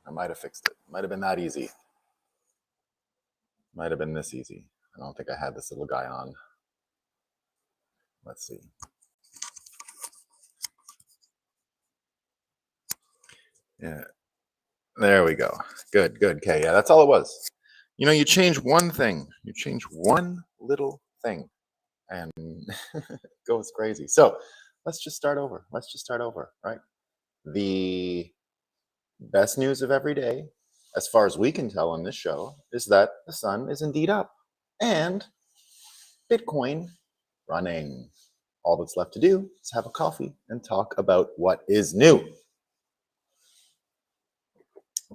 I might have fixed it. Might have been that easy. Might have been this easy. I don't think I had this little guy on. Let's see. Yeah, there we go. Good. Okay, yeah, that's all it was. You know, you change one thing. You change one little thing, and it goes crazy. So let's just start over. Right? The best news of every day, as far as we can tell on this show, is that the sun is indeed up and Bitcoin running. All that's left to do is have a coffee and talk about what is new.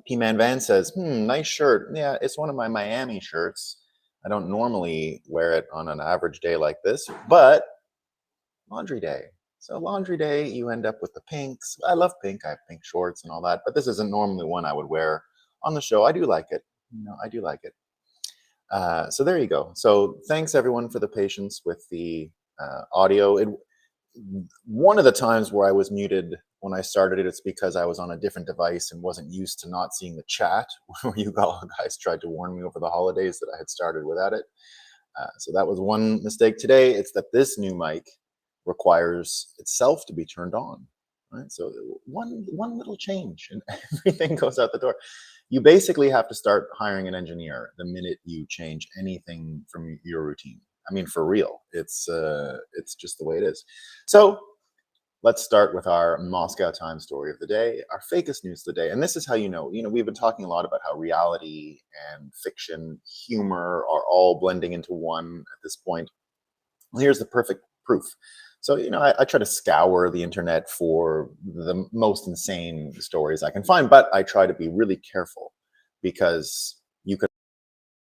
P-Man Van says, nice shirt. Yeah, it's one of my Miami shirts. I don't normally wear it on an average day like this, but laundry day. So laundry day, you end up with the pinks. I love pink. I have pink shorts and all that, but this isn't normally one I would wear on the show. I do like it. I do like it. So there you go. So thanks everyone for the patience with the audio. One of the times where I was muted when I started it's because I was on a different device and wasn't used to not seeing the chat, where you guys tried to warn me over the holidays that I had started without it. So that was one mistake today. It's that this new mic requires itself to be turned on. Right? So one little change and everything goes out the door. You basically have to start hiring an engineer the minute you change anything from your routine. I mean, for real, it's just the way it is. So let's start with our Moscow Times story of the day, our fakest news of the day. And this is how you know, we've been talking a lot about how reality and fiction, humor are all blending into one at this point. Well, here's the perfect proof. So, I try to scour the internet for the most insane stories I can find, but I try to be really careful because you could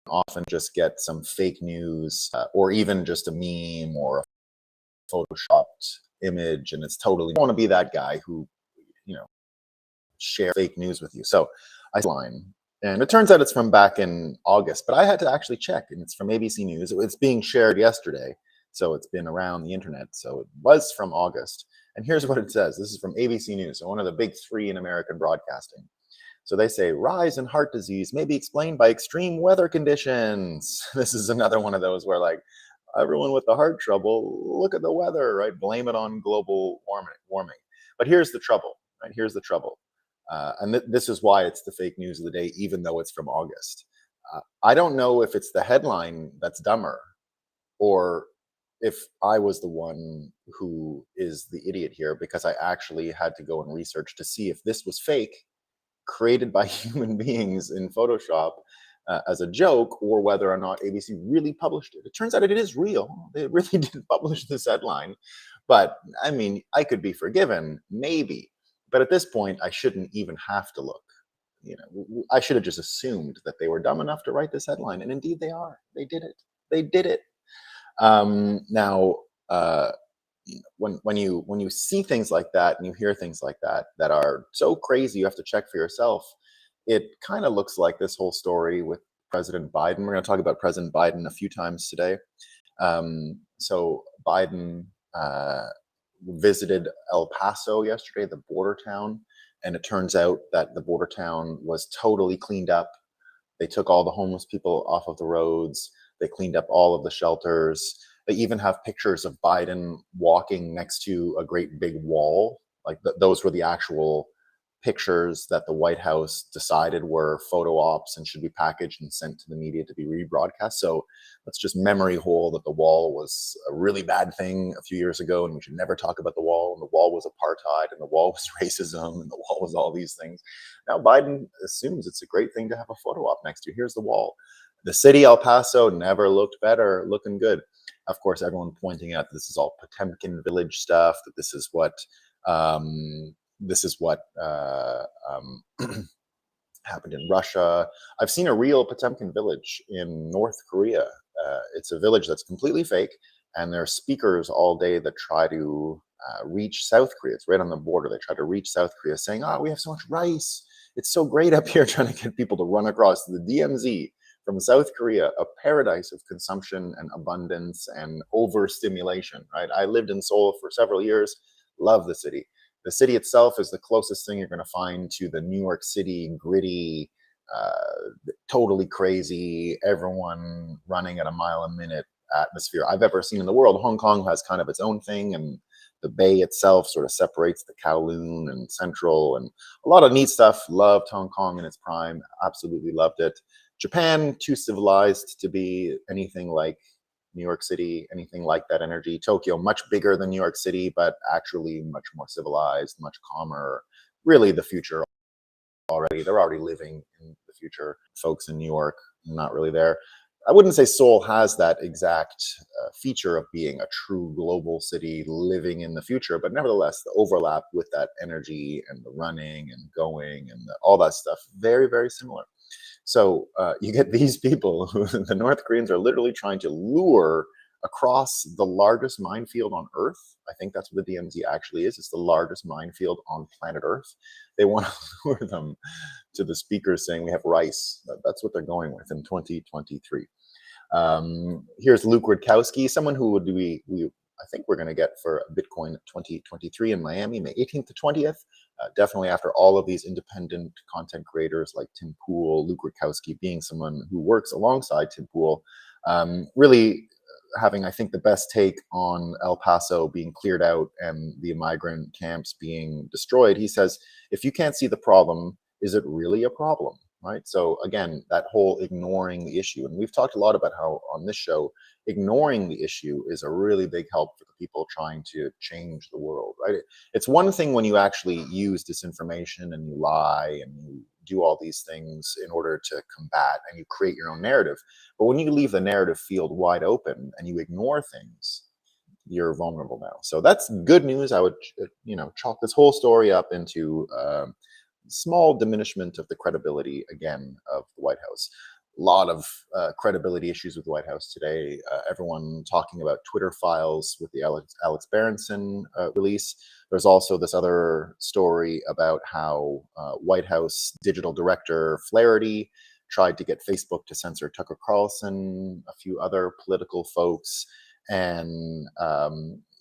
often just get some fake news or even just a meme or a photoshopped image, and it's totally, I want to be that guy who, share fake news with you. So I line, and it turns out it's from back in August, but I had to actually check, and it's from ABC News. It's being shared yesterday, so it's been around the internet. So it was from August, and here's what it says. This is from ABC News, so one of the big three in American broadcasting. So they say rise in heart disease may be explained by extreme weather conditions. This is another one of those where, like, everyone with the heart trouble, look at the weather, right? Blame it on global warming. But here's the trouble, right? Here's the trouble. And this is why it's the fake news of the day, even though it's from August. I don't know if it's the headline that's dumber or if I was the one who is the idiot here, because I actually had to go and research to see if this was fake, created by human beings in Photoshop as a joke, or whether or not ABC really published it. It turns out it is real. They really did publish this headline. But I mean, I could be forgiven, maybe. But at this point, I shouldn't even have to look. I should have just assumed that they were dumb enough to write this headline. And indeed they are. They did it. They did it. Now, when you see things like that and you hear things like that that are so crazy, you have to check for yourself. It kind of looks like this whole story with President Biden. We're going to talk about President Biden a few times today. So Biden visited El Paso yesterday, the border town, and it turns out that the border town was totally cleaned up. They took all the homeless people off of the roads. They cleaned up all of the shelters. They even have pictures of Biden walking next to a great big wall. Like those were the actual pictures that the White House decided were photo ops and should be packaged and sent to the media to be rebroadcast. So let's just memory hole that the wall was a really bad thing a few years ago, and we should never talk about the wall. And the wall was apartheid, and the wall was racism, and the wall was all these things. Now Biden assumes it's a great thing to have a photo op next to. Here's the wall. The city El Paso never looked better, looking good. Of course, everyone pointing out that this is all Potemkin village stuff, that this is what happened in Russia. I've seen a real Potemkin village in North Korea. It's a village that's completely fake, and there are speakers all day that try to reach South Korea. It's right on the border. They try to reach South Korea saying, we have so much rice. It's so great up here, trying to get people to run across the DMZ from South Korea, a paradise of consumption and abundance and overstimulation, right? I lived in Seoul for several years, love the city. The city itself is the closest thing you're going to find to the New York City gritty, totally crazy, everyone running at a mile a minute atmosphere I've ever seen in the world. Hong Kong has kind of its own thing, and the bay itself sort of separates the Kowloon and Central, and a lot of neat stuff. Loved Hong Kong in its prime, absolutely loved it. Japan, too civilized to be anything like New York City, anything like that energy. Tokyo, much bigger than New York City, but actually much more civilized, much calmer. Really the future already. They're already living in the future. Folks in New York, not really there. I wouldn't say Seoul has that exact feature of being a true global city living in the future, but nevertheless, the overlap with that energy and the running and going and all that stuff, very, very similar. So you get these people who the North Koreans are literally trying to lure across the largest minefield on Earth. I think that's what the DMZ actually is. It's the largest minefield on planet Earth. They want to lure them to the speakers saying we have rice. That's what they're going with in 2023. Here's Luke Rudkowski, someone who would I think we're going to get for Bitcoin 2023 in Miami, May 18th to 20th. Definitely after all of these independent content creators like Tim Pool, Luke Rudkowski being someone who works alongside Tim Pool, really having, I think, the best take on El Paso being cleared out and the migrant camps being destroyed. He says, if you can't see the problem, is it really a problem? Right. So again, that whole ignoring the issue. And we've talked a lot about how on this show, ignoring the issue is a really big help for the people trying to change the world. Right. It's one thing when you actually use disinformation and you lie and you do all these things in order to combat and you create your own narrative. But when you leave the narrative field wide open and you ignore things, you're vulnerable now. So that's good news. I would, chalk this whole story up into small diminishment of the credibility, again, of the White House. A lot of credibility issues with the White House today. Everyone talking about Twitter files with the Alex Berenson release. There's also this other story about how White House digital director Flaherty tried to get Facebook to censor Tucker Carlson, a few other political folks, and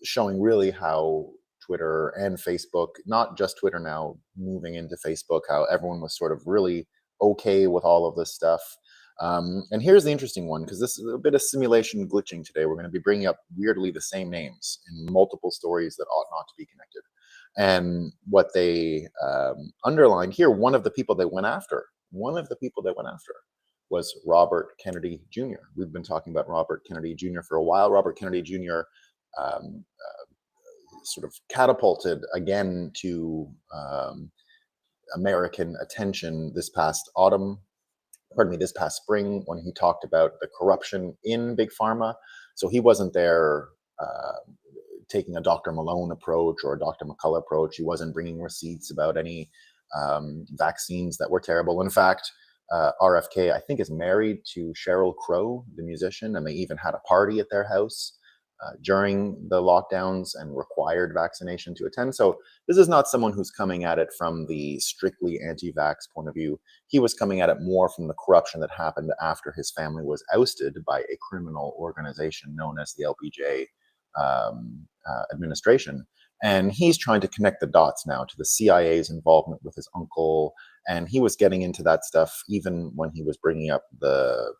showing really how Twitter and Facebook, not just Twitter now, moving into Facebook, how everyone was sort of really okay with all of this stuff. And here's the interesting one, because this is a bit of simulation glitching today. We're going to be bringing up weirdly the same names in multiple stories that ought not to be connected. And what they underlined here, one of the people they went after was Robert Kennedy Jr. We've been talking about Robert Kennedy Jr. for a while. Robert Kennedy Jr. Sort of catapulted again to American attention this past spring, when he talked about the corruption in Big Pharma. So he wasn't there taking a Dr. Malone approach or a Dr. McCullough approach. He wasn't bringing receipts about any vaccines that were terrible. In fact, RFK, I think, is married to Sheryl Crow, the musician, and they even had a party at their house during the lockdowns and required vaccination to attend. So this is not someone who's coming at it from the strictly anti-vax point of view. He was coming at it more from the corruption that happened after his family was ousted by a criminal organization known as the LBJ administration. And he's trying to connect the dots now to the CIA's involvement with his uncle. And he was getting into that stuff even when he was bringing up the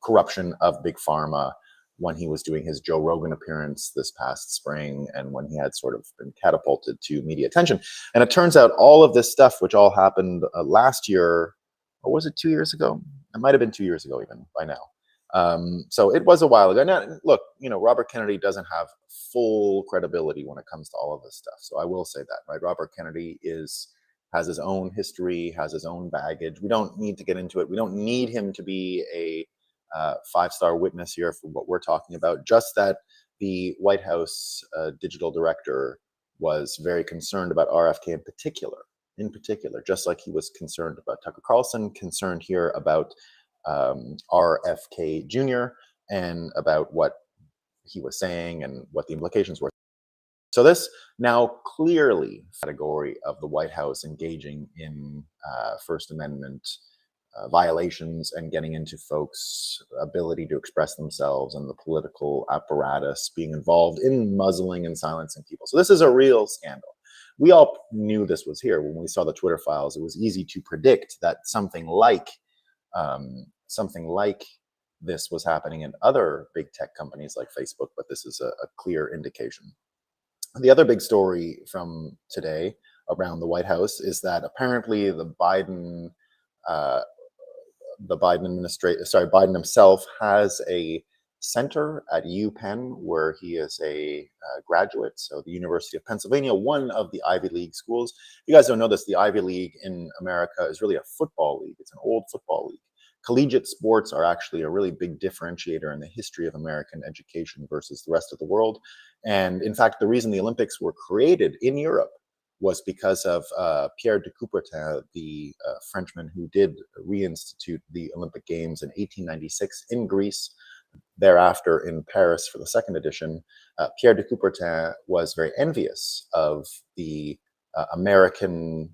corruption of Big Pharma, when he was doing his Joe Rogan appearance this past spring, and when he had sort of been catapulted to media attention. And it turns out all of this stuff, which all happened last year, or was it 2 years ago? It might have been 2 years ago even by now. So it was a while ago. Now, look, Robert Kennedy doesn't have full credibility when it comes to all of this stuff. So I will say that, right? Robert Kennedy has his own history, has his own baggage. We don't need to get into it. We don't need him to be a five-star witness here for what we're talking about. Just that the White House digital director was very concerned about RFK in particular, just like he was concerned about Tucker Carlson, concerned here about RFK Jr. and about what he was saying and what the implications were. So this now clearly category of the White House engaging in First Amendment violations and getting into folks' ability to express themselves, and the political apparatus being involved in muzzling and silencing people. So this is a real scandal. We all knew this was here when we saw the Twitter files. It was easy to predict that something like this was happening in other big tech companies like Facebook, but this is a clear indication. The other big story from today around the White House is that apparently uh, Biden himself has a center at UPenn where he is a graduate. So the University of Pennsylvania, one of the Ivy League schools. If you guys don't know this, the Ivy League in America is really a football league. It's an old football league. Collegiate sports are actually a really big differentiator in the history of American education versus the rest of the world. And in fact, the reason the Olympics were created in Europe was because of Pierre de Coubertin, the Frenchman who did reinstitute the Olympic Games in 1896 in Greece, thereafter in Paris for the second edition. Pierre de Coubertin was very envious of the American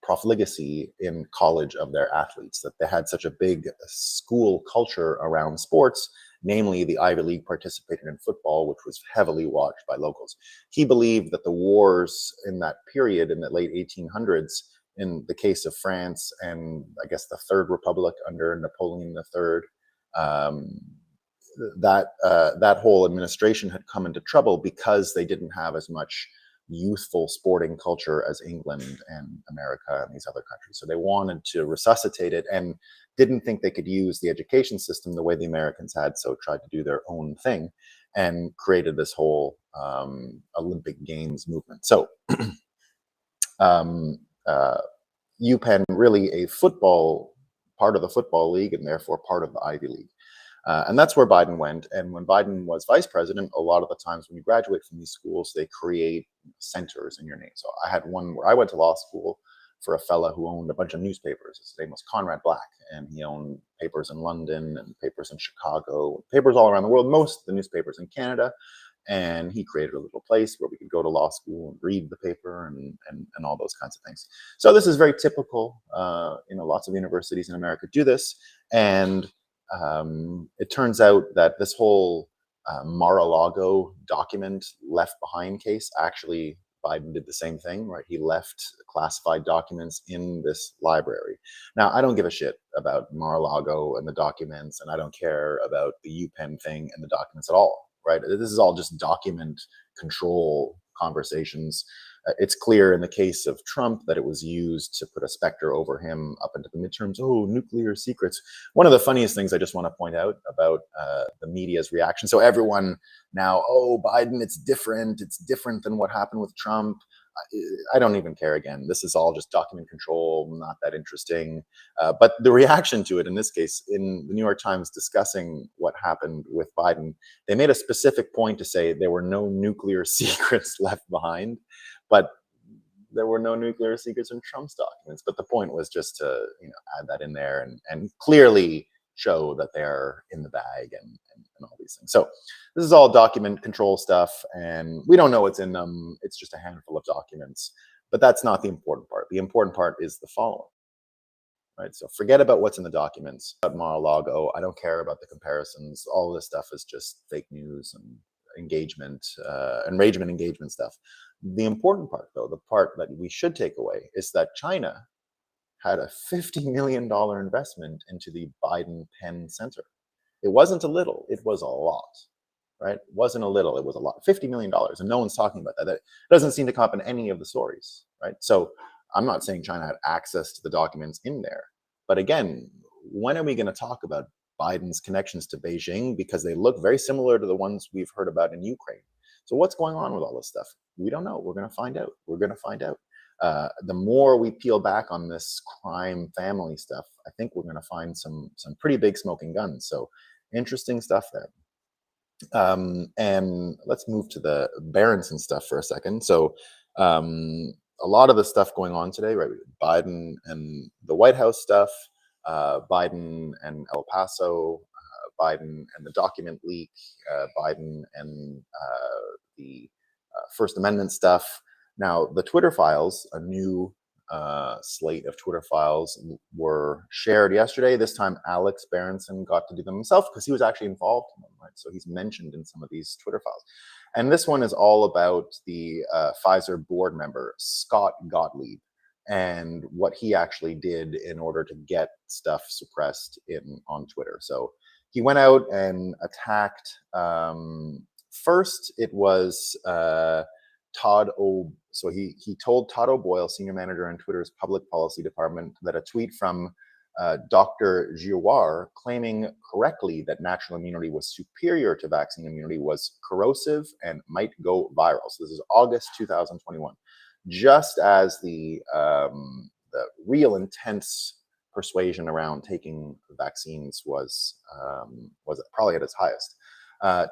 profligacy in college of their athletes, that they had such a big school culture around sports. Namely, the Ivy League participated in football, which was heavily watched by locals. He believed that the wars in that period, in the late 1800s, in the case of France and I guess the Third Republic under Napoleon III, that whole administration had come into trouble because they didn't have as much youthful sporting culture as England and America and these other countries. So they wanted to resuscitate it and didn't think they could use the education system the way the Americans had, so tried to do their own thing and created this whole Olympic Games movement. So UPenn, really a football part of the football league and therefore part of the Ivy League. And that's where Biden went. And when Biden was vice president, a lot of the times when you graduate from these schools, they create centers in your name. So I had one where I went to law school for a fella who owned a bunch of newspapers. His name was Conrad Black, and he owned papers in London and papers in Chicago, papers all around the world, most of the newspapers in Canada. And he created a little place where we could go to law school and read the paper and all those kinds of things. So this is very typical. Lots of universities in America do this. And it turns out that this whole Mar-a-Lago document left behind case, actually Biden did the same thing, right? He left classified documents in this library. Now, I don't give a shit about Mar-a-Lago and the documents, and I don't care about the UPenn thing and the documents at all, right? This is all just document control conversations. It's clear in the case of Trump that it was used to put a specter over him up into the midterms. Oh, nuclear secrets. One of the funniest things I just want to point out about the media's reaction. So everyone now, oh, Biden, it's different. It's different than what happened with Trump. I don't even care again. This is all just document control, not that interesting. But the reaction to it in this case, in the New York Times discussing what happened with Biden, they made a specific point to say there were no nuclear secrets left behind. But there were no nuclear secrets in Trump's documents. But the point was just to add that in there and clearly show that they're in the bag and all these things. So this is all document control stuff, and we don't know what's in them. It's just a handful of documents. But that's not the important part. The important part is the following. Right, so forget about what's in the documents about Mar-a-Lago. I don't care about the comparisons. All of this stuff is just fake news and engagement, enragement engagement stuff. The important part, though, the part that we should take away, is that China had a $50 million investment into the Biden Penn Center. It wasn't a little, it was a lot, right? It wasn't a little, it was a lot. $50 million, and no one's talking about that. That doesn't seem to come up in any of the stories, right? So I'm not saying China had access to the documents in there. But again, when are we going to talk about Biden's connections to Beijing? Because they look very similar to the ones we've heard about in Ukraine. So what's going on with all this stuff? We don't know. We're going to find out. We're going to find out. The more we peel back on this crime family stuff, I think we're going to find some pretty big smoking guns. So interesting stuff there. And let's move to the Berenson stuff for a second. So a lot of the stuff going on today, right? Biden and the White House stuff, Biden and El Paso, Biden and the document leak, Biden and the First Amendment stuff. Now, the Twitter files, a new slate of Twitter files were shared yesterday. This time, Alex Berenson got to do them himself because he was actually involved in them, right? So he's mentioned in some of these Twitter files. And this one is all about the Pfizer board member, Scott Gottlieb, and what he actually did in order to get stuff suppressed on Twitter. So he went out and attacked. First, it was so he told Todd O'Boyle, senior manager in Twitter's public policy department, that a tweet from Dr. Ye4US claiming correctly that natural immunity was superior to vaccine immunity was corrosive and might go viral. So this is August 2021, just as the real intense persuasion around taking vaccines was probably at its highest.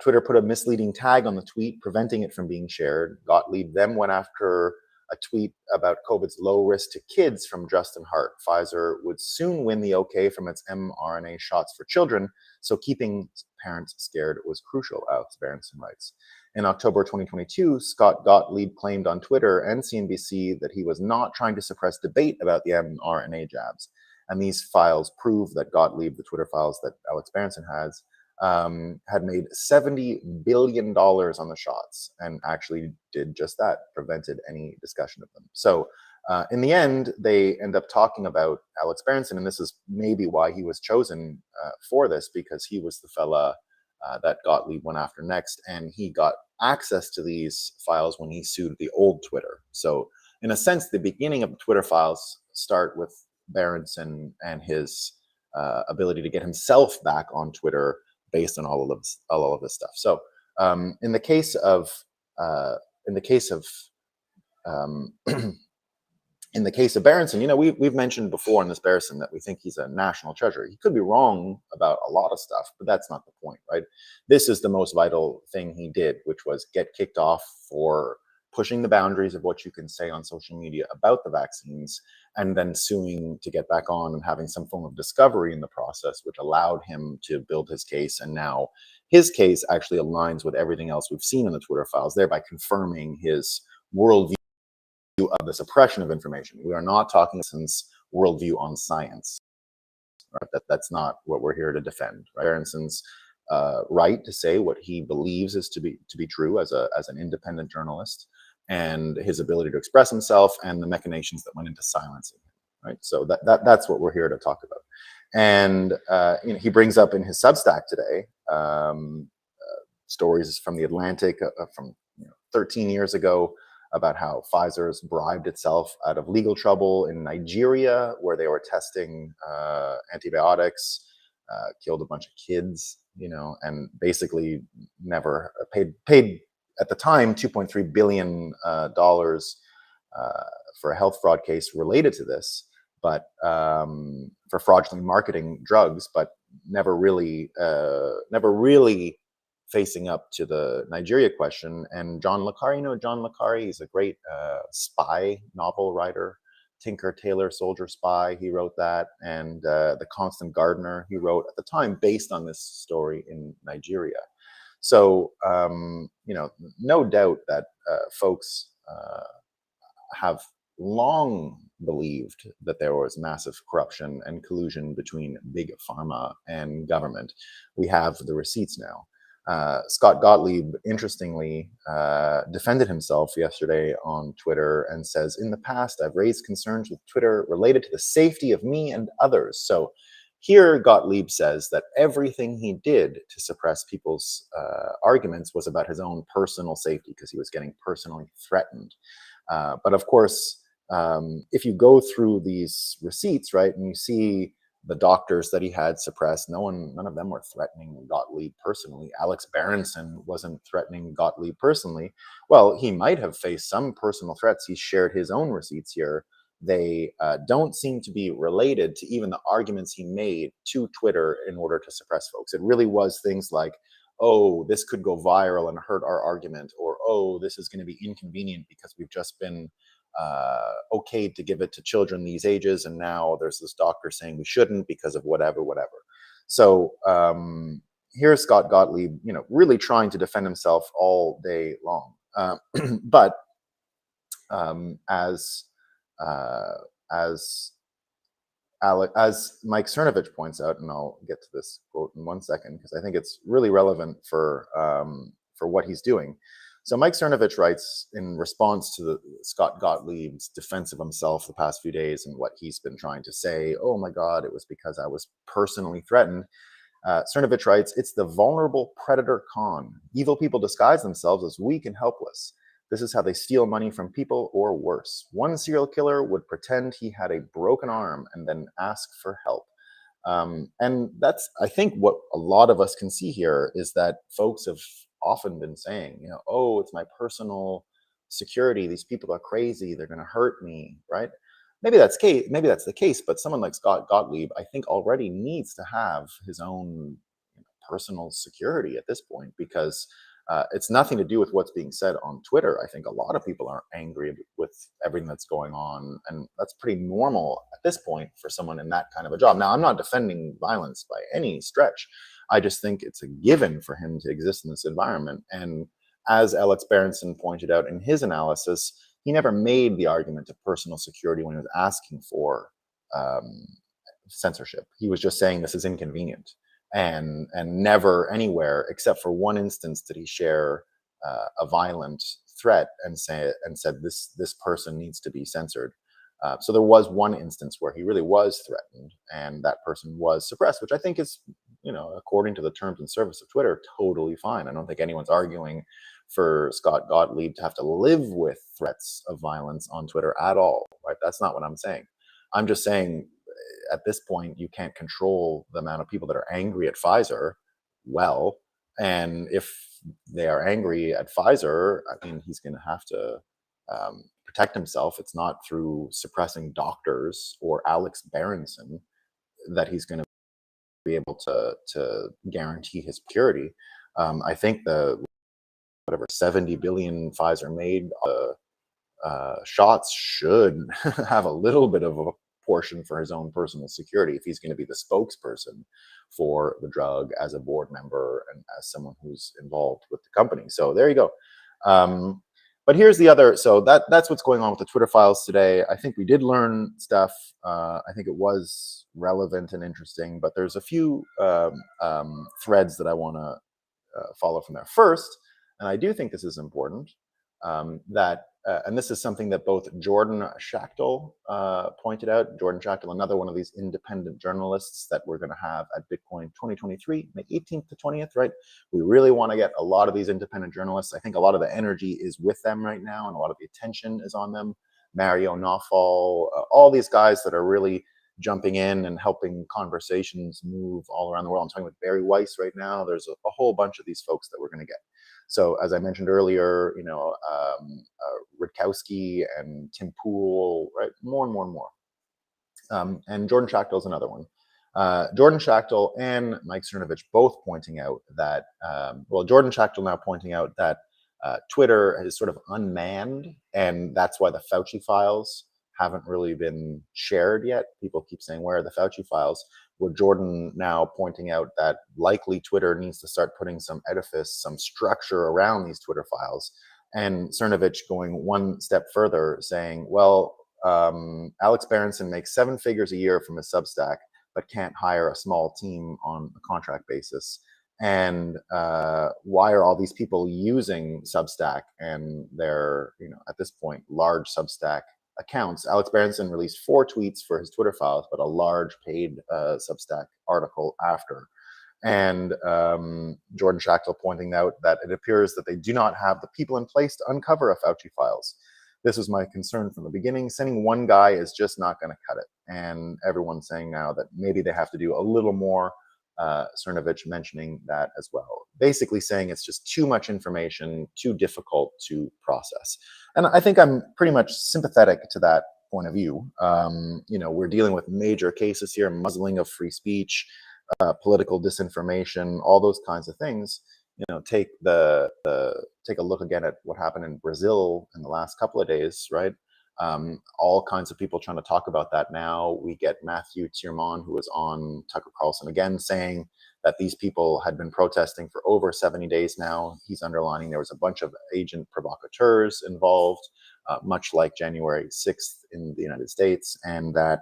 Twitter put a misleading tag on the tweet, preventing it from being shared. Gottlieb then went after a tweet about COVID's low risk to kids from Justin Hart. Pfizer would soon win the okay from its mRNA shots for children, so keeping parents scared was crucial, Alex Berenson writes. In October 2022, Scott Gottlieb claimed on Twitter and CNBC that he was not trying to suppress debate about the mRNA jabs. And these files prove that Gottlieb, the Twitter files that Alex Berenson has, had made $70 billion on the shots and actually did just that, prevented any discussion of them. So in the end, they end up talking about Alex Berenson, and this is maybe why he was chosen for this, because he was the fella that Gottlieb went after next, and he got access to these files when he sued the old Twitter. So in a sense, the beginning of the Twitter files start with Berenson and his ability to get himself back on Twitter based on all of this stuff. So in the case of Berenson, we've mentioned before in this Berenson that we think he's a national treasure. He could be wrong about a lot of stuff, but that's not the point, right? This is the most vital thing he did, which was get kicked off for pushing the boundaries of what you can say on social media about the vaccines, and then suing to get back on and having some form of discovery in the process, which allowed him to build his case. And now his case actually aligns with everything else we've seen in the Twitter files, thereby confirming his worldview of the suppression of information. We are not talking since worldview on science. Right? That's not what we're here to defend. Right? Berenson's right to say what he believes is to be true as an independent journalist, and his ability to express himself, and the machinations that went into silencing him. Right. So that's what we're here to talk about. And he brings up in his Substack today stories from the Atlantic from 13 years ago about how Pfizer's bribed itself out of legal trouble in Nigeria, where they were testing antibiotics, killed a bunch of kids, and basically never paid at the time $2.3 billion for a health fraud case related to this, but for fraudulently marketing drugs, but never really facing up to the Nigeria question. And John Le Carre, John Le Carre, he's a great spy novel writer. Tinker, Tailor, Soldier, Spy, he wrote that. And The Constant Gardener, he wrote at the time based on this story in Nigeria. So, no doubt that folks have long believed that there was massive corruption and collusion between big pharma and government. We have the receipts now. Scott Gottlieb, interestingly, defended himself yesterday on Twitter and says, "In the past, I've raised concerns with Twitter related to the safety of me and others." So here, Gottlieb says that everything he did to suppress people's arguments was about his own personal safety, because he was getting personally threatened. But of course, if you go through these receipts, right, and you see the doctors that he had suppressed, none of them were threatening Gottlieb personally. Alex Berenson wasn't threatening Gottlieb personally. Well, he might have faced some personal threats. He shared his own receipts here. They don't seem to be related to even the arguments he made to Twitter in order to suppress folks. It really was things like, oh, this could go viral and hurt our argument, or, oh, this is going to be inconvenient because we've just been okayed to give it to children these ages, and now there's this doctor saying we shouldn't because of whatever. So here's Scott Gottlieb, really trying to defend himself all day long. But as uh, as as Mike Cernovich points out, and I'll get to this quote in 1 second because I think it's really relevant for what he's doing. So Mike Cernovich writes in response to Scott Gottlieb's defense of himself the past few days and what he's been trying to say. Oh my God, it was because I was personally threatened. Cernovich writes, "It's the vulnerable predator con. Evil people disguise themselves as weak and helpless. This is how they steal money from people, or worse. One serial killer would pretend he had a broken arm and then ask for help." And that's, I think, what a lot of us can see here is that folks have often been saying, oh, it's my personal security. These people are crazy. They're going to hurt me, right? Maybe that's the case, but someone like Scott Gottlieb, I think, already needs to have his own personal security at this point because it's nothing to do with what's being said on Twitter. I think a lot of people are angry with everything that's going on, and that's pretty normal at this point for someone in that kind of a job. Now, I'm not defending violence by any stretch. I just think it's a given for him to exist in this environment. And as Alex Berenson pointed out in his analysis, he never made the argument of personal security when he was asking for um, censorship. He was just saying this is inconvenient, and never anywhere except for one instance did he share a violent threat and said this person needs to be censored. So there was one instance where he really was threatened, and that person was suppressed, which I think is, according to the terms and service of Twitter, totally fine. I don't think anyone's arguing for Scott Gottlieb to have to live with threats of violence on Twitter at all, right? That's not what I'm saying. I'm just saying at this point, you can't control the amount of people that are angry at Pfizer. Well, and if they are angry at Pfizer, I mean, he's going to have to protect himself. It's not through suppressing doctors or Alex Berenson that he's going to be able to guarantee his purity. I think the whatever 70 billion Pfizer made shots should have a little bit of a portion for his own personal security if he's going to be the spokesperson for the drug as a board member and as someone who's involved with the company. So there you go. But here's the other. So that's what's going on with the Twitter files today. I think we did learn stuff. I think it was relevant and interesting, but there's a few threads that I want to follow from there. First, and I do think this is important, and this is something that both Jordan Schachtel pointed out. Jordan Schachtel, another one of these independent journalists that we're going to have at Bitcoin 2023, May 18th to 20th, right? We really want to get a lot of these independent journalists. I think a lot of the energy is with them right now, and a lot of the attention is on them. Mario Nawfal, all these guys that are really jumping in and helping conversations move all around the world. I'm talking with Barry Weiss right now. There's a whole bunch of these folks that we're going to get. So as I mentioned earlier, Rutkowski and Tim Pool, right? More and more and more. And Jordan Schachtel is another one. Jordan Schachtel and Mike Cernovich both pointing out that, Jordan Schachtel now pointing out that Twitter is sort of unmanned, and that's why the Fauci files haven't really been shared yet. People keep saying, where are the Fauci files? Well, Jordan now pointing out that likely Twitter needs to start putting some edifice, some structure around these Twitter files. And Cernovich going one step further, saying, well, Alex Berenson makes 7 figures a year from his Substack, but can't hire a small team on a contract basis. And why are all these people using Substack and their, at this point, large Substack accounts? Alex Berenson released 4 tweets for his Twitter files, but a large paid Substack article after. And Jordan Schachtel pointing out that it appears that they do not have the people in place to uncover a Fauci files. This was my concern from the beginning. Sending one guy is just not going to cut it. And everyone's saying now that maybe they have to do a little more. Cernovich mentioning that as well, basically saying it's just too much information, too difficult to process. And I think I'm pretty much sympathetic to that point of view. We're dealing with major cases here, muzzling of free speech, political disinformation, all those kinds of things. Take a look again at what happened in Brazil in the last couple of days, right? All kinds of people trying to talk about that now. We get Matthew Tiermon, who was on Tucker Carlson again, saying that these people had been protesting for over 70 days now. He's underlining there was a bunch of agent provocateurs involved. much like January 6th in the United States, and that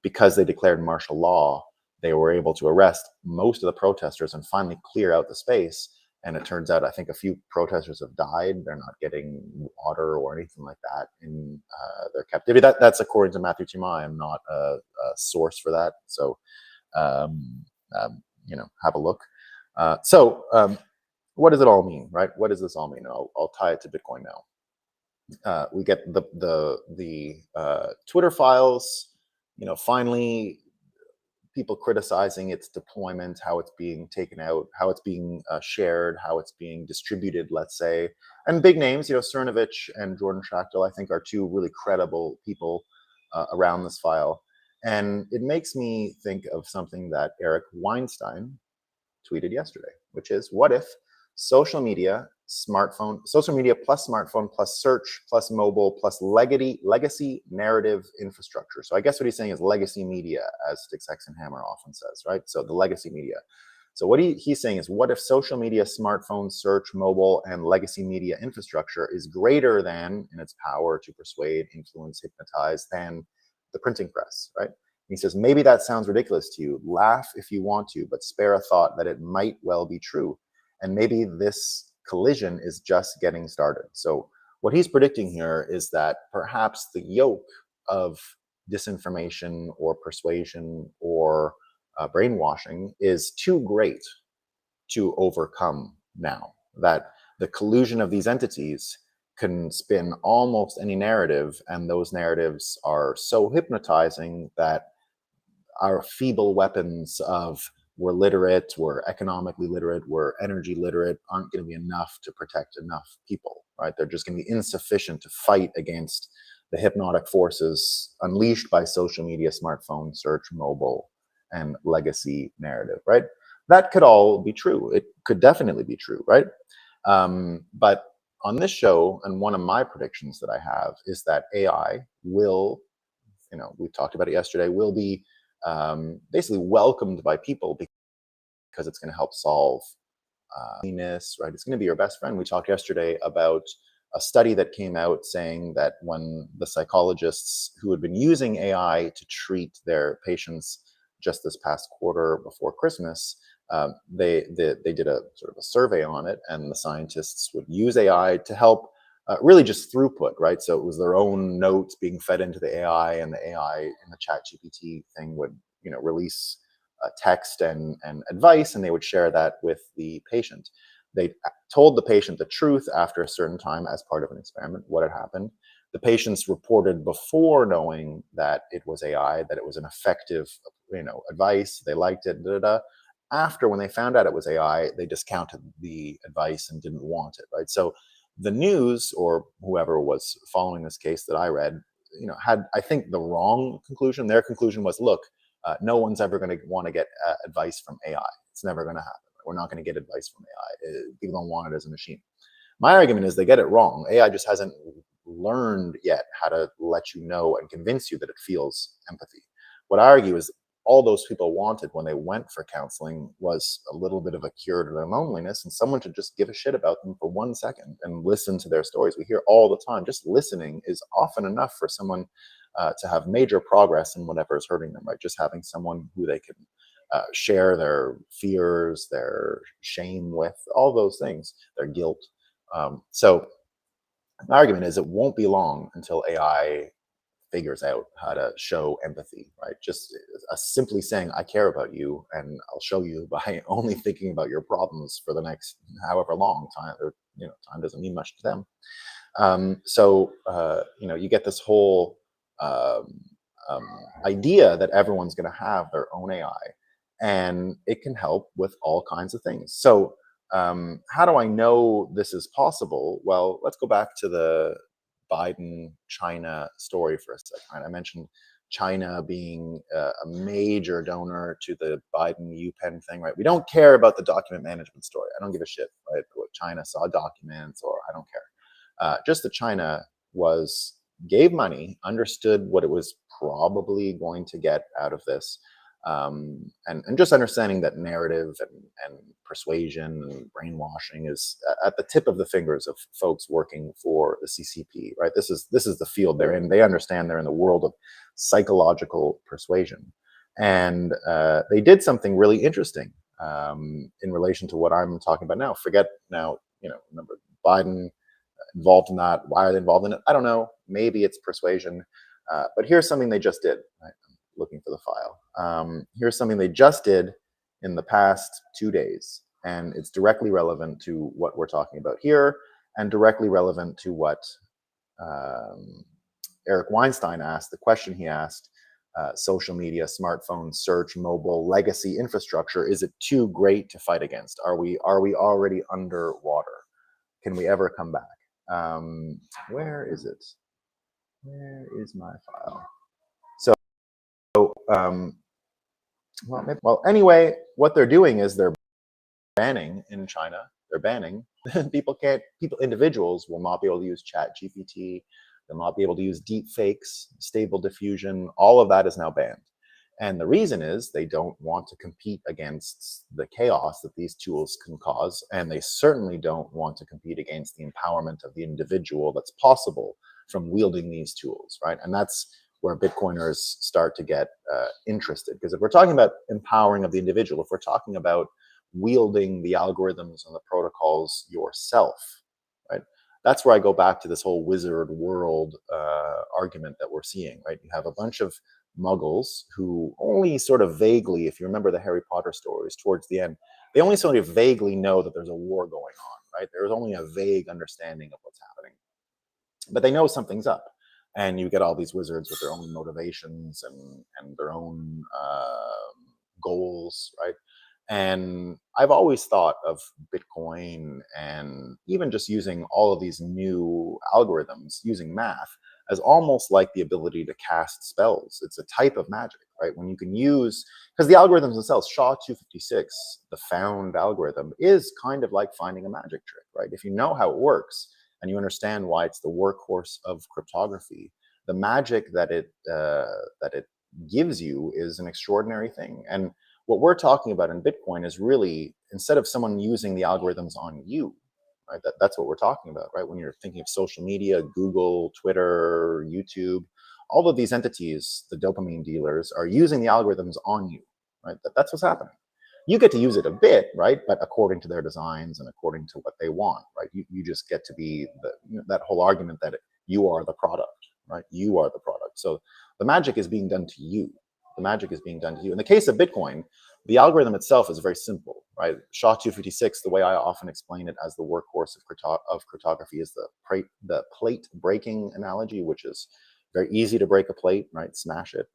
because they declared martial law, they were able to arrest most of the protesters and finally clear out the space. And it turns out, I think a few protesters have died. They're not getting water or anything like that in their captivity. That's according to Matthew Tima. I'm not a source for that. So, have a look. What does it all mean, right? What does this all mean? I'll tie it to Bitcoin now. We get the Twitter files. Finally, people criticizing its deployment, how it's being taken out, how it's being shared, how it's being distributed, let's say. And big names, Cernovich and Jordan Schachtel, I think, are two really credible people around this file. And it makes me think of something that Eric Weinstein tweeted yesterday, which is, what if social media plus smartphone plus search plus mobile plus legacy narrative infrastructure. So I guess what he's saying is legacy media, as Styx and Hammer often says, right? So the legacy media. So what he's saying is, what if social media, smartphone, search, mobile, and legacy media infrastructure is greater than, in its power to persuade, influence, hypnotize, than the printing press, right? He says, maybe that sounds ridiculous to you. Laugh if you want to, but spare a thought that it might well be true. And maybe this collision is just getting started. So what he's predicting here is that perhaps the yoke of disinformation or persuasion or brainwashing is too great to overcome now. That the collusion of these entities can spin almost any narrative, and those narratives are so hypnotizing that our feeble weapons of we're literate, we're economically literate, we're energy literate aren't going to be enough to protect enough people, right? They're just going to be insufficient to fight against the hypnotic forces unleashed by social media, smartphone, search, mobile, and legacy narrative, right? That could all be true. It could definitely be true, right? But on this show, and one of my predictions that I have is that AI will, we talked about it yesterday, will be basically welcomed by people because it's going to help solve loneliness, right? It's going to be your best friend. We talked yesterday about a study that came out saying that when the psychologists who had been using AI to treat their patients just this past quarter before Christmas, they did a sort of a survey on it, and the scientists would use AI to help really just throughput, right? So it was their own notes being fed into the AI, and the AI in the chat GPT thing would, release text and advice, and they would share that with the patient. They told the patient the truth after a certain time as part of an experiment, what had happened. The patients reported before knowing that it was AI, that it was an effective, advice. They liked it, After, when they found out it was AI, they discounted the advice and didn't want it, right? So the news, or whoever was following this case that I read, had, I think, the wrong conclusion. Their conclusion was, look, no one's ever going to want to get advice from AI. It's never going to happen. We're not going to get advice from AI. People don't want it as a machine. My argument is they get it wrong. AI just hasn't learned yet how to let you know and convince you that it feels empathy. What I argue is all those people wanted when they went for counseling was a little bit of a cure to their loneliness, and someone to just give a shit about them for 1 second and listen to their stories. We hear all the time, just listening is often enough for someone to have major progress in whatever is hurting them, right? Just having someone who they can share their fears, their shame with, all those things, their guilt. So my argument is it won't be long until AI figures out how to show empathy, right? Just simply saying, I care about you, and I'll show you by only thinking about your problems for the next however long time. Or, time doesn't mean much to them. You get this whole idea that everyone's going to have their own AI, and it can help with all kinds of things. So how do I know this is possible? Well, let's go back to the Biden China story for a second. I mentioned China being a major donor to the Biden UPenn thing, right? We don't care about the document management story. I don't give a shit, right? What China saw documents, or I don't care. Just that China gave money, understood what it was probably going to get out of this, And just understanding that narrative and persuasion and brainwashing is at the tip of the fingers of folks working for the CCP, right? This is the field they're in. They understand they're in the world of psychological persuasion, and they did something really interesting in relation to what I'm talking about now. Forget now, remember Biden involved in that. Why are they involved in it? I don't know. Maybe it's persuasion. But here's something they just did. Right? I'm looking for the file. Here's something they just did in the past 2 days. And it's directly relevant to what we're talking about here and directly relevant to what um, Eric Weinstein asked, the question he asked. Social media, smartphones, search, mobile, legacy infrastructure. Is it too great to fight against? Are we already underwater? Can we ever come back? Where is it? Where is my file? So, anyway, what they're doing is they're banning in China. They're banning individuals will not be able to use Chat GPT. They'll not be able to use deep fakes, stable diffusion. All of that is now banned. And the reason is they don't want to compete against the chaos that these tools can cause. And they certainly don't want to compete against the empowerment of the individual that's possible from wielding these tools, right? And that's where Bitcoiners start to get interested. Because if we're talking about empowering of the individual, if we're talking about wielding the algorithms and the protocols yourself, right? That's where I go back to this whole wizard world argument that we're seeing, right? You have a bunch of muggles who only sort of vaguely, if you remember the Harry Potter stories towards the end, they only sort of vaguely know that there's a war going on, right? There's only a vague understanding of what's happening, but they know something's up. And you get all these wizards with their own motivations and their own goals, right? And I've always thought of Bitcoin and even just using all of these new algorithms using math as almost like the ability to cast spells. It's a type of magic, right? When you can use, because the algorithms themselves, SHA-256, the found algorithm, is kind of like finding a magic trick, right? If you know how it works and you understand why it's the workhorse of cryptography, the magic that it gives you is an extraordinary thing. And what we're talking about in Bitcoin is really, instead of someone using the algorithms on you, right? That's what we're talking about, right? When you're thinking of social media, Google, Twitter, YouTube, all of these entities, the dopamine dealers, are using the algorithms on you, right? That's what's happening. You get to use it a bit, right? But according to their designs and according to what they want, right? You just get to be that whole argument that you are the product, right? You are the product. So the magic is being done to you. The magic is being done to you. In the case of Bitcoin, the algorithm itself is very simple, right? SHA-256, the way I often explain it as the workhorse of cryptography, is the plate breaking analogy, which is very easy to break a plate, right? Smash it,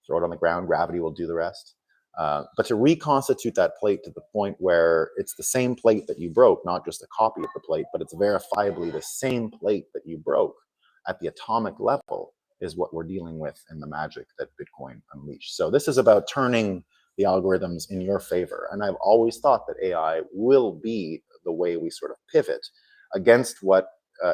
throw it on the ground, gravity will do the rest. But to reconstitute that plate to the point where it's the same plate that you broke, not just a copy of the plate, but it's verifiably the same plate that you broke at the atomic level, is what we're dealing with in the magic that Bitcoin unleashed. So this is about turning the algorithms in your favor. And I've always thought that AI will be the way we sort of pivot against what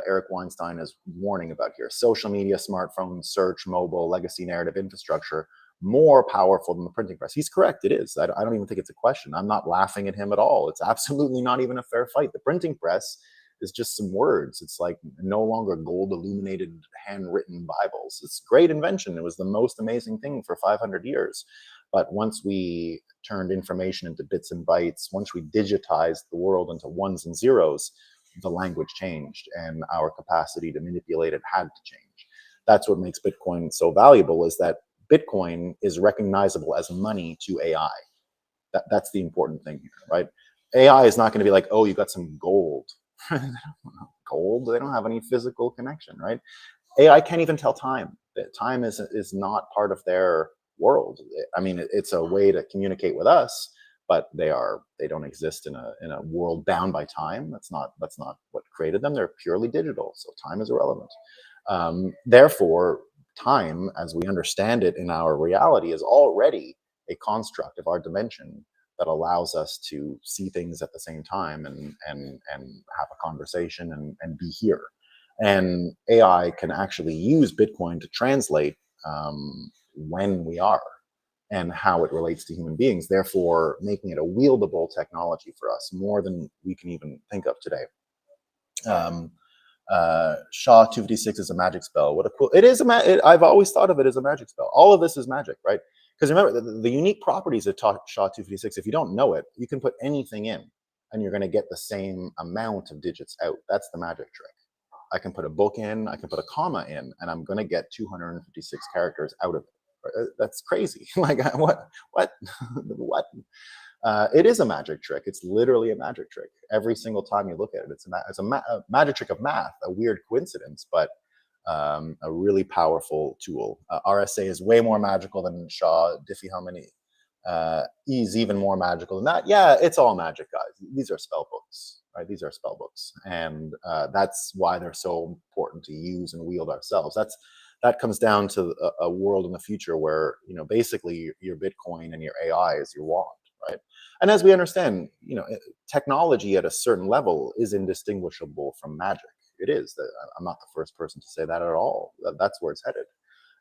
Eric Weinstein is warning about here. Social media, smartphones, search, mobile, legacy narrative infrastructure, more powerful than the printing press. He's correct, it is. I don't even think it's a question. I'm not laughing at him at all. It's absolutely not even a fair fight. The printing press is just some words. It's like no longer gold illuminated handwritten Bibles. It's a great invention. It was the most amazing thing for 500 years. But once we turned information into bits and bytes, once we digitized the world into ones and zeros, the language changed and our capacity to manipulate it had to change. That's what makes Bitcoin so valuable, is that Bitcoin is recognizable as money to AI. That's the important thing here, right? AI is not going to be like, oh, you got some gold. Gold, they don't have any physical connection, right? AI can't even tell time. Time is not part of their world. I mean, it's a way to communicate with us, but they don't exist in a world bound by time. That's not what created them. They're purely digital, so time is irrelevant. Therefore, time, as we understand it in our reality, is already a construct of our dimension that allows us to see things at the same time and have a conversation and be here. And AI can actually use Bitcoin to translate when we are. and how it relates to human beings, therefore making it a wieldable technology for us more than we can even think of today. Shaw 256 is a magic spell. What a cool! It is I've always thought of it as a magic spell. All of this is magic, right? Because remember the unique properties of Shaw 256. If you don't know it, you can put anything in, and you're going to get the same amount of digits out. That's the magic trick. I can put a book in, I can put a comma in, and I'm going to get 256 characters out of it. That's crazy. Like what? What? It is a magic trick. It's literally a magic trick. Every single time you look at it, it's a magic trick of math. A weird coincidence, but a really powerful tool. RSA is way more magical than Shaw. Diffie Hellman E is even more magical than that. Yeah, it's all magic, guys. These are spell books, right? These are spell books, and that's why they're so important to use and wield ourselves. That comes down to a world in the future where basically your Bitcoin and your AI is your wand, right? And as we understand, technology at a certain level is indistinguishable from magic. It is. I'm not the first person to say that at all. That's where it's headed.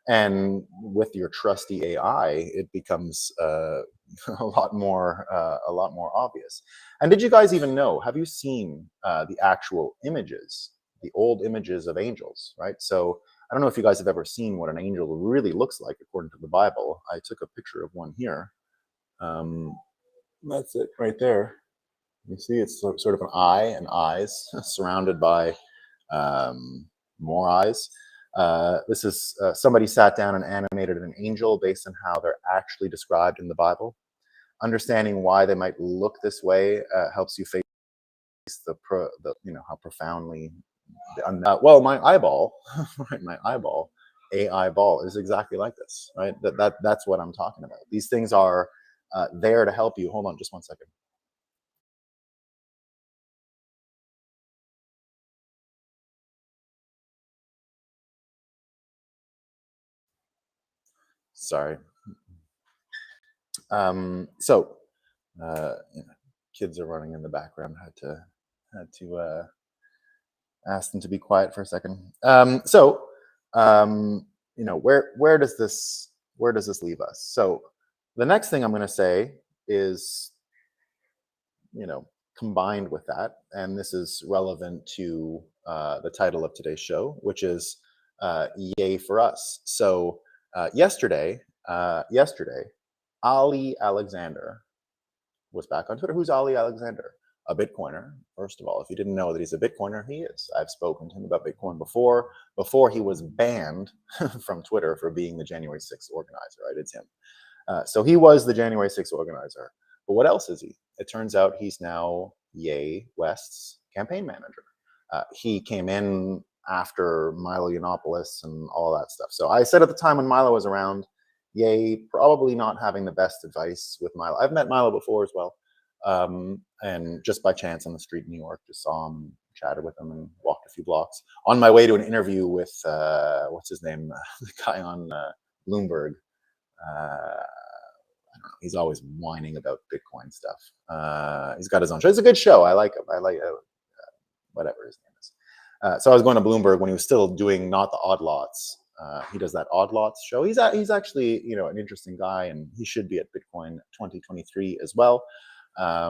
And with your trusty AI, it becomes a lot more obvious. And did you guys even know? Have you seen the actual images, the old images of angels? Right. So I don't know if you guys have ever seen what an angel really looks like according to the Bible. I took a picture of one here. That's it right there. You see, it's sort of an eye and eyes surrounded by more eyes. This is somebody sat down and animated an angel based on how they're actually described in the Bible. Understanding why they might look this way helps you face the how profoundly. Well, my eyeball, right? My eyeball, a eyeball is exactly like this, right? That's what I'm talking about. These things are there to help you. Hold on, just one second. Sorry. So, kids are running in the background. Had to ask them to be quiet for a second. Where does this leave us? So, the next thing I'm going to say is, combined with that, and this is relevant to the title of today's show, which is Ye4US. So, yesterday, Ali Alexander was back on Twitter. Who's Ali Alexander? A Bitcoiner. First of all, if you didn't know that he's a Bitcoiner, he is. I've spoken to him about Bitcoin before he was banned from Twitter for being the January 6th organizer. Right, it's him. So he was the January 6th organizer. But what else is he? It turns out he's now Ye4US's campaign manager. He came in after Milo Yiannopoulos and all that stuff. So I said at the time when Milo was around, Ye probably not having the best advice with Milo. I've met Milo before as well. And just by chance on the street in New York, just saw him, chatted with him, and walked a few blocks. On my way to an interview with, what's his name? The guy on Bloomberg. I don't know. He's always whining about Bitcoin stuff. He's got his own show. It's a good show. I like him. I like whatever his name is. So I was going to Bloomberg when he was still doing not the Odd Lots. He does that Odd Lots show. He's actually an interesting guy, and he should be at Bitcoin 2023 as well. I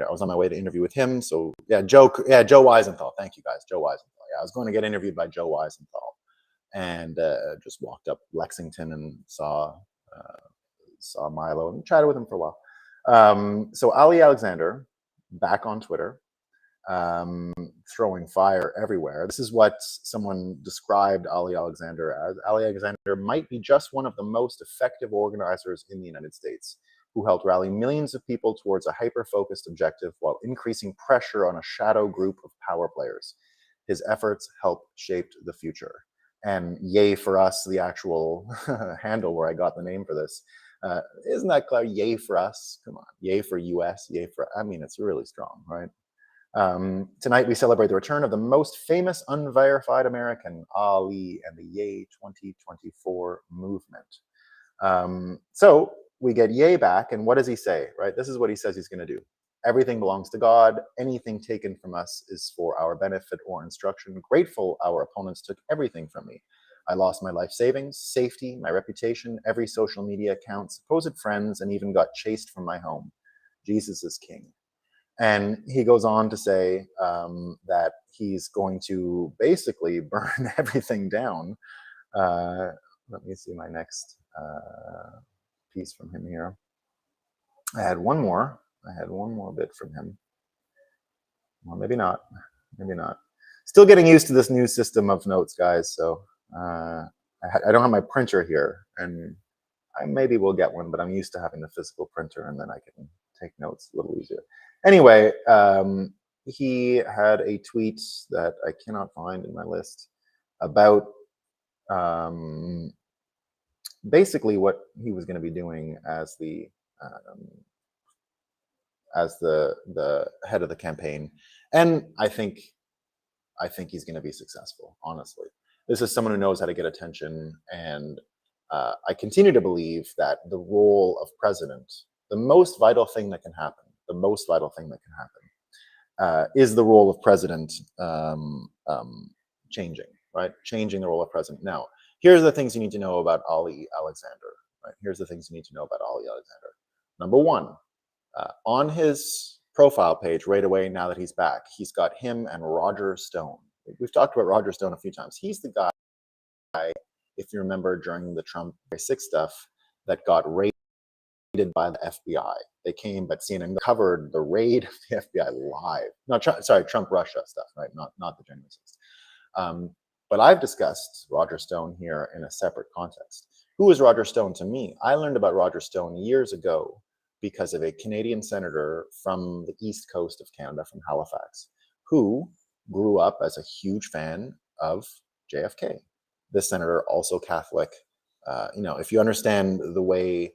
was on my way to interview with him. So Joe Weisenthal. Thank you guys, Joe Weisenthal. Yeah, I was going to get interviewed by Joe Weisenthal, and just walked up Lexington and saw Milo and chatted with him for a while. So Ali Alexander back on Twitter, throwing fire everywhere. This is what someone described Ali Alexander as. Ali Alexander might be just one of the most effective organizers in the United States, who helped rally millions of people towards a hyper-focused objective while increasing pressure on a shadow group of power players. His efforts helped shape the future. And Ye4US, the actual handle where I got the name for this. Isn't that clear? Ye4US. Come on. Ye4US. I mean, it's really strong, right? Tonight we celebrate the return of the most famous unverified American, Ali, and the Ye 2024 movement. So we get Ye back, and what does he say, right? This is what he says he's going to do. Everything belongs to God. Anything taken from us is for our benefit or instruction. Grateful our opponents took everything from me. I lost my life savings, safety, my reputation, every social media account, supposed friends, and even got chased from my home. Jesus is king. And he goes on to say that he's going to basically burn everything down. Let me see my next piece from him here. I had one more bit from him. Well, maybe not. Maybe not. Still getting used to this new system of notes, guys. So I don't have my printer here, and I maybe will get one, but I'm used to having the physical printer, and then I can take notes a little easier. Anyway, he had a tweet that I cannot find in my list about basically what he was going to be doing as the head of the campaign, and I think he's going to be successful. Honestly, this is someone who knows how to get attention, and I continue to believe that the role of president, the most vital thing that can happen, is the role of president changing, right? Changing the role of president. Now, here's the things you need to know about Ali Alexander, right? Here's the things you need to know about Ali Alexander. Number one, on his profile page right away, now that he's back, he's got him and Roger Stone. We've talked about Roger Stone a few times. He's the guy, if you remember, during the Trump 6 stuff, that got raided by the FBI. They came, but CNN covered the raid of the FBI live. No, Trump Russia stuff, right? Not the January 6th. But I've discussed Roger Stone here in a separate context. Who is Roger Stone to me? I learned about Roger Stone years ago because of a Canadian senator from the east coast of Canada, from Halifax, who grew up as a huge fan of JFK. This senator, also Catholic. If you understand the way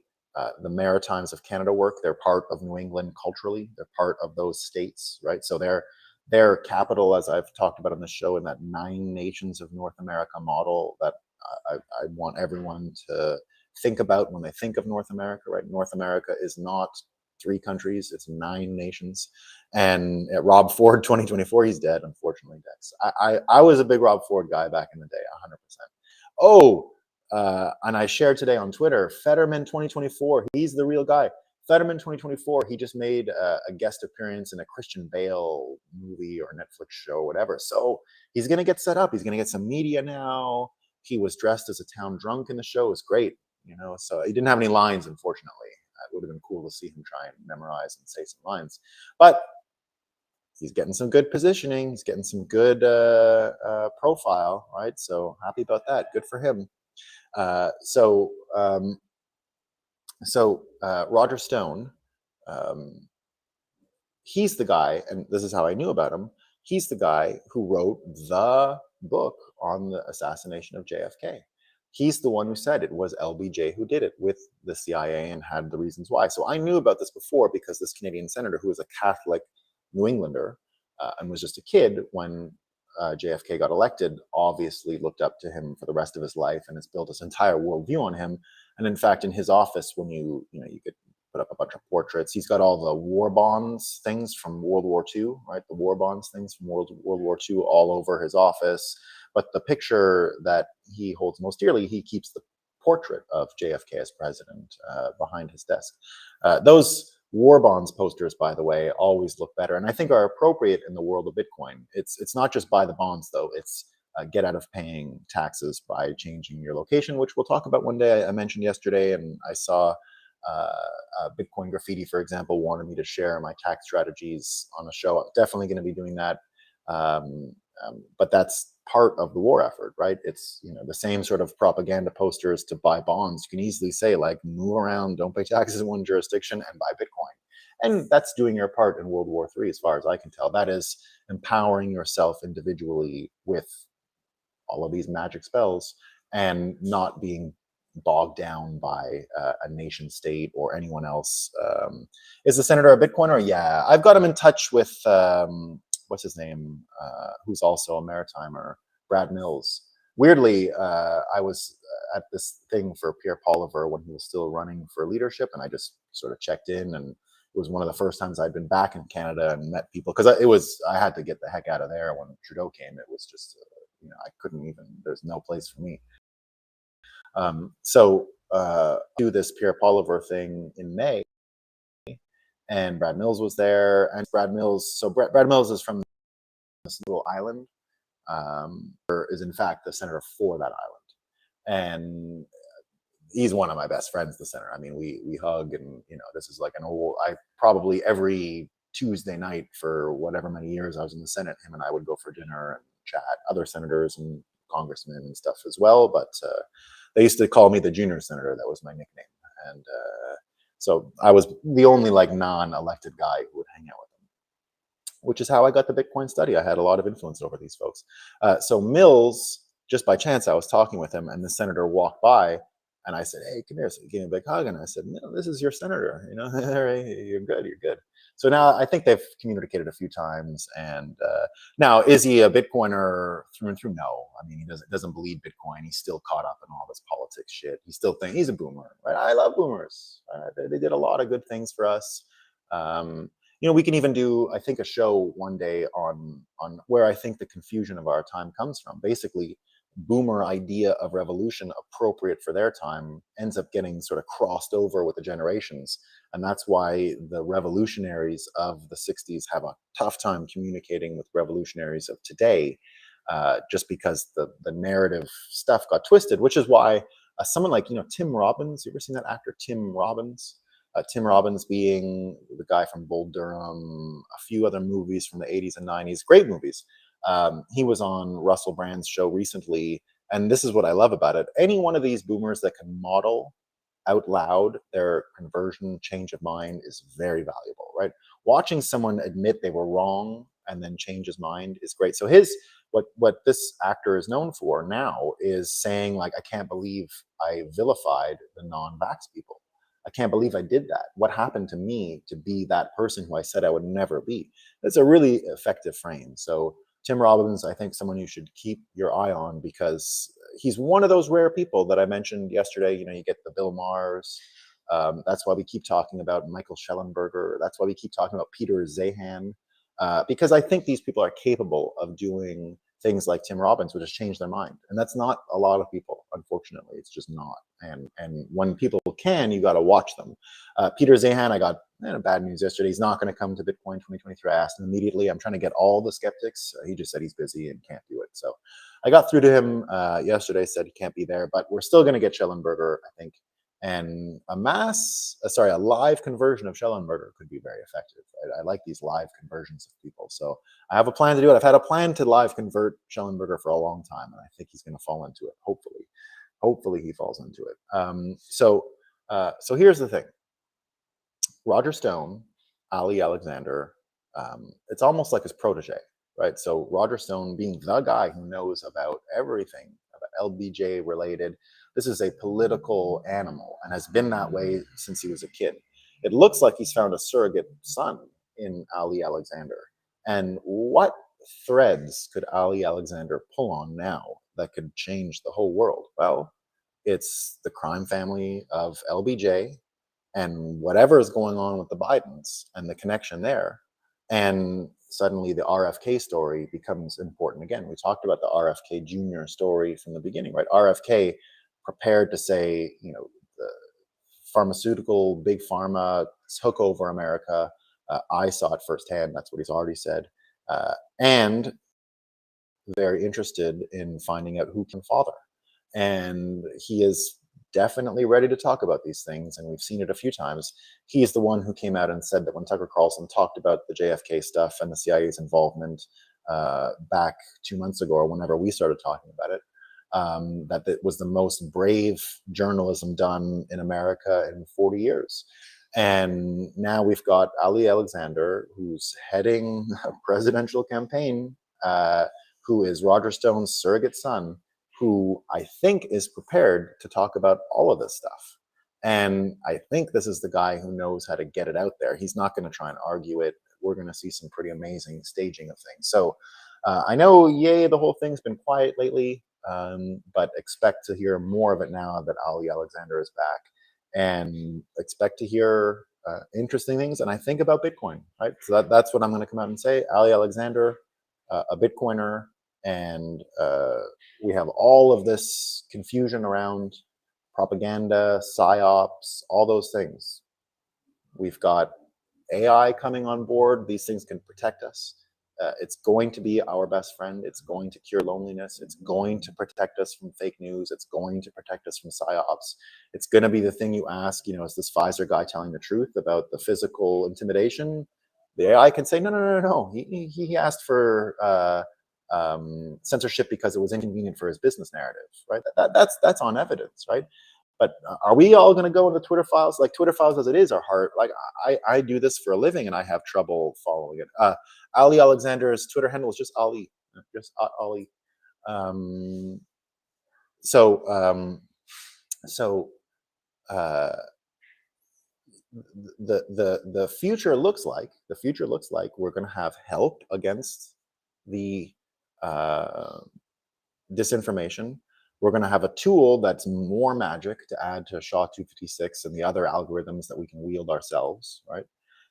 the Maritimes of Canada work, they're part of New England culturally. They're part of those states, right? So their capital, as I've talked about on the show, in that 9 nations of North America model that I want everyone to think about when they think of North America, right? North America is not 3 countries, it's 9 nations. And Rob Ford, 2024, he's dead, unfortunately, Dex. I was a big Rob Ford guy back in the day, 100%. Oh, and I shared today on Twitter, Fetterman 2024, he's the real guy. Fetterman 2024, he just made a guest appearance in a Christian Bale movie or Netflix show, whatever. So he's going to get set up. He's going to get some media now. He was dressed as a town drunk in the show. It was great, so he didn't have any lines, unfortunately. It would have been cool to see him try and memorize and say some lines. But he's getting some good positioning. He's getting some good profile, right? So happy about that. Good for him. Roger Stone, he's the guy, and this is how I knew about him. He's the guy who wrote the book on the assassination of JFK. He's the one who said it was LBJ who did it with the CIA and had the reasons why. So I knew about this before because this Canadian senator, who was a Catholic New Englander and was just a kid when JFK got elected, obviously looked up to him for the rest of his life and has built his entire worldview on him. And in fact, in his office, when you could put up a bunch of portraits, he's got all the war bonds things from World War II, right? The war bonds things from World War II all over his office. But the picture that he holds most dearly, he keeps the portrait of JFK as president behind his desk. Those war bonds posters, by the way, always look better, and I think are appropriate in the world of Bitcoin. It's not just buy the bonds, though. It's get out of paying taxes by changing your location, which we'll talk about one day. I mentioned yesterday, and I saw Bitcoin Graffiti, for example, wanted me to share my tax strategies on a show. I'm definitely going to be doing that. But that's part of the war effort, right? It's the same sort of propaganda posters to buy bonds. You can easily say, like, move around, don't pay taxes in one jurisdiction, and buy Bitcoin. And that's doing your part in World War III, as far as I can tell. That is empowering yourself individually with all of these magic spells and not being bogged down by a nation state or anyone else. Is the senator a Bitcoiner? Yeah, I've got him in touch with what's his name, who's also a maritimer, Brad Mills. Weirdly, I was at this thing for Pierre Poliver when he was still running for leadership, and I just sort of checked in, and it was one of the first times I'd been back in Canada and met people, because I had to get the heck out of there when Trudeau came. It was just, I couldn't even, there's no place for me. Do this Pierre Poliver thing in May, and Brad Mills was there. And Brad Mills is from this little island, is in fact the senator for that island, and he's one of my best friends, the senator. I mean, we hug, and this is like an old. I probably every Tuesday night for whatever many years I was in the Senate, him and I would go for dinner and chat. Other senators and congressmen and stuff as well, but they used to call me the junior senator. That was my nickname, and so I was the only like non-elected guy who would hang out with them, which is how I got the Bitcoin study. I had a lot of influence over these folks. So Mills, just by chance, I was talking with him, and the senator walked by, and I said, "Hey, come here." So he gave me a big hug, and I said, "No, this is your senator. You're good. You're good." So now I think they've communicated a few times. And now, is he a Bitcoiner through and through? No. I mean, he doesn't believe Bitcoin. He's still caught up in all this politics shit. He still thinks he's a boomer, right? I love boomers. They did a lot of good things for us. We can even do, I think, a show one day on where I think the confusion of our time comes from. Basically, boomer idea of revolution appropriate for their time ends up getting sort of crossed over with the generations. And that's why the revolutionaries of the 60s have a tough time communicating with revolutionaries of today, just because the narrative stuff got twisted, which is why someone like, Tim Robbins, you ever seen that actor, Tim Robbins? Tim Robbins being the guy from Bull Durham, a few other movies from the 80s and 90s, great movies. He was on Russell Brand's show recently, and this is what I love about it. Any one of these boomers that can model out loud their conversion change of mind is very valuable, right? Watching someone admit they were wrong and then change his mind is great. So what this actor is known for now is saying, like, I can't believe I vilified the non-vax people. I can't believe I did that. What happened to me to be that person who I said I would never be? That's a really effective frame. So Tim Robbins, I think, someone you should keep your eye on, because he's one of those rare people that I mentioned yesterday. You get the Bill Maher's. That's why we keep talking about Michael Schellenberger. That's why we keep talking about Peter Zeihan, because I think these people are capable of doing things like Tim Robbins, which has changed their mind. And that's not a lot of people, unfortunately. It's just not. And when people can, you got to watch them. Peter Zeihan, I got bad news yesterday. He's not going to come to Bitcoin 2023. I asked him immediately. I'm trying to get all the skeptics. He just said he's busy and can't do it. So I got through to him yesterday, said he can't be there, but we're still going to get Schellenberger, I think. And a live conversion of Schellenberger could be very effective. I like these live conversions of people. So I have a plan to do it. I've had a plan to live convert Schellenberger for a long time, and I think he's going to fall into it. Hopefully he falls into it. So here's the thing. Roger Stone, Ali Alexander, it's almost like his protege, right? So Roger Stone being the guy who knows about everything about LBJ related. This is a political animal and has been that way since he was a kid. It looks like he's found a surrogate son in Ali Alexander. And what threads could Ali Alexander pull on now that could change the whole world? Well, it's the crime family of LBJ and whatever is going on with the Bidens and the connection there. And suddenly the RFK story becomes important again. We talked about the RFK Jr. story from the beginning, right? RFK prepared to say, the pharmaceutical, big pharma took over America. I saw it firsthand. That's what he's already said. And very interested in finding out who can father. And he is definitely ready to talk about these things, and we've seen it a few times. He's the one who came out and said that when Tucker Carlson talked about the JFK stuff and the CIA's involvement back 2 months ago, or whenever we started talking about it, that it was the most brave journalism done in America in 40 years. And now we've got Ali Alexander, who's heading a presidential campaign, who is Roger Stone's surrogate son, who I think is prepared to talk about all of this stuff. And I think this is the guy who knows how to get it out there. He's not going to try and argue it. We're going to see some pretty amazing staging of things. So I know, the whole thing's been quiet lately, but expect to hear more of it now that Ali Alexander is back. And expect to hear interesting things. And I think about Bitcoin, right? So that's what I'm going to come out and say. Ali Alexander, a Bitcoiner, and we have all of this confusion around propaganda, psyops, all those things. We've got AI coming on board. These things can protect us. It's going to be our best friend. It's going to cure loneliness. It's going to protect us from fake news. It's going to protect us from psyops. It's going to be the thing you ask, is this Pfizer guy telling the truth about the physical intimidation? The AI can say, no. He asked for censorship because it was inconvenient for his business narrative, right? That's on evidence, right? But are we all going to go into Twitter files? Like, Twitter files as it is are hard. Like, I do this for a living and I have trouble following it. Ali Alexander's Twitter handle is just Ali, just Ali. So the future looks like we're going to have help against the disinformation. We're going to have a tool that's more magic to add to SHA-256 and the other algorithms that we can wield ourselves, right?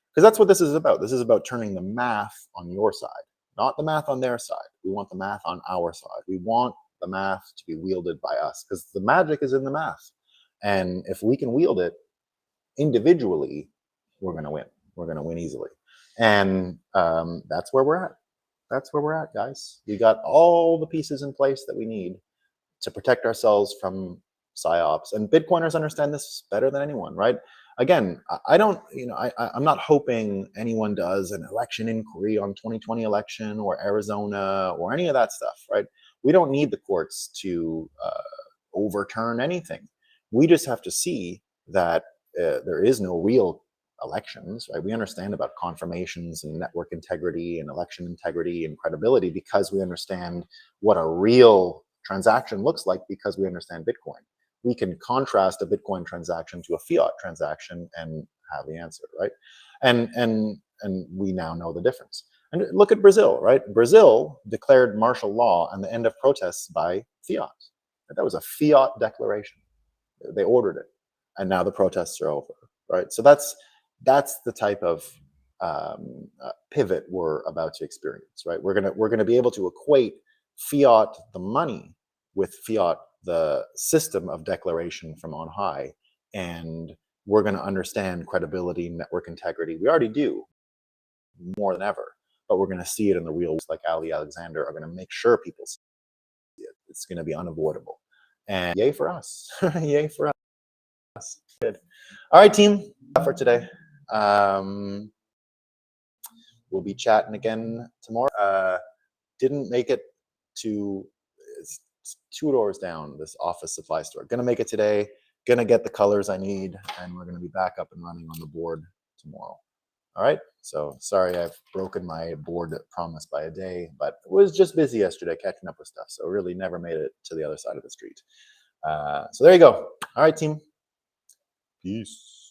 Because that's what this is about. This is about turning the math on your side, not the math on their side. We want the math on our side. We want the math to be wielded by us because the magic is in the math. And if we can wield it individually, we're going to win. We're going to win easily. And that's where we're at. That's where we're at, guys. We got all the pieces in place that we need to protect ourselves from psyops. And Bitcoiners understand this better than anyone, right? Again, I'm not hoping anyone does an election inquiry on 2020 election or Arizona or any of that stuff, right? We don't need the courts to overturn anything. We just have to see that there is no real elections, right? We understand about confirmations and network integrity and election integrity and credibility because we understand what a real transaction looks like because we understand Bitcoin. We can contrast a Bitcoin transaction to a fiat transaction and have the answer, right? And we now know the difference. And look at Brazil, right? Brazil declared martial law and the end of protests by fiat. That was a fiat declaration. They ordered it, and now the protests are over, right? So that's the type of pivot we're about to experience, right? We're gonna be able to equate fiat, the money, with fiat, the system of declaration from on high, and we're going to understand credibility, network integrity. We already do more than ever, but we're going to see it in the real. Like Ali Alexander are going to make sure people see it. It's going to be unavoidable. And yay for us! Yay for us! Good. All right, team, for today. We'll be chatting again tomorrow. Didn't make it to. It's 2 doors down, this office supply store. Gonna make it today, gonna get the colors I need, and we're gonna be back up and running on the board tomorrow. All right, so sorry I've broken my board promise by a day, but it was just busy yesterday catching up with stuff, so really never made it to the other side of the street. So there you go. All right, team. Peace.